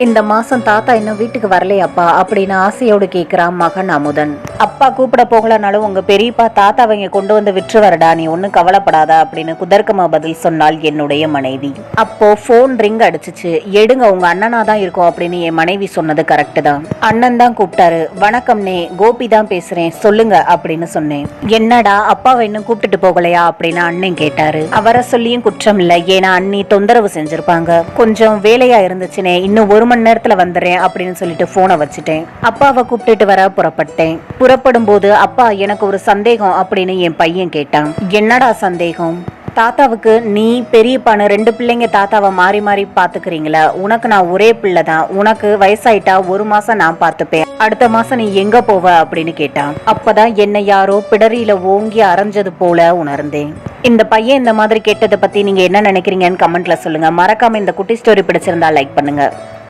இந்த மாசம் தாத்தா இன்னும் வீட்டுக்கு வரலையாப்பா அப்படின்னு ஆசையோடு கேட்கிறான் மகன் அமுதன். அப்பா கூப்பிட போகலனாலும் உங்க பெரியப்பா தாத்தாவை இங்க கொண்டு வந்து விற்று வரடா, நீ ஒன்னும் கவலைப்படாதா அப்படின்னு குதர்க்கமா பதில் சொன்னாள் என்னுடைய மனைவி. அப்போ போன் ரிங் அடிச்சிச்சு. எடுங்க, உங்க அண்ணனா தான் இருக்கும் அப்படின்னு என் மனைவி சொன்னது கரெக்ட் தான். அண்ணன் தான் கூப்பிட்டாரு. வணக்கம்னே, கோபி தான் பேசுறேன், சொல்லுங்க அப்படின்னு சொன்னேன். என்னடா அப்பாவை இன்னும் கூப்பிட்டுட்டு போகலையா அப்படின்னு அண்ணன் கேட்டாரு. அவரை சொல்லியும் குற்றம் இல்லை, ஏன்னா அண்ணி தொந்தரவு செஞ்சிருப்பாங்க. கொஞ்சம் வேலையா இருந்துச்சுனே, இன்னும் 1 மணி நேரத்துல வந்துடுறேன் அப்படின்னு சொல்லிட்டு போனை வச்சுட்டேன். அப்பாவை கூப்பிட்டுட்டு வர புறப்பட்டேன். புறப்படும் போது அப்பா எனக்கு ஒரு சந்தேகம் அப்படின்னு என் பையன் கேட்டான். என்னடா சந்தேகம்? தாத்தாவுக்கு நீ பெரியப்பான்னு 2 பிள்ளைங்க தாத்தாவை மாறி மாறி பாத்துக்கிறீங்களா? உனக்கு நான் ஒரே பிள்ளை தான். உனக்கு வயசாயிட்டா 1 மாசம் நான் பார்த்துப்பேன், அடுத்த மாசம் நீ எங்க போவ அப்படின்னு கேட்டான். அப்பதான் என்னை யாரோ பிடரியில ஓங்கி அரைஞ்சது போல உணர்ந்தேன். இந்த பையன் இந்த மாதிரி கேட்டதை பத்தி நீங்க என்ன நினைக்கிறீங்கன்னு கமெண்ட்ல சொல்லுங்க. மறக்காம இந்த குட்டி ஸ்டோரி பிடிச்சிருந்தா லைக் பண்ணுங்க.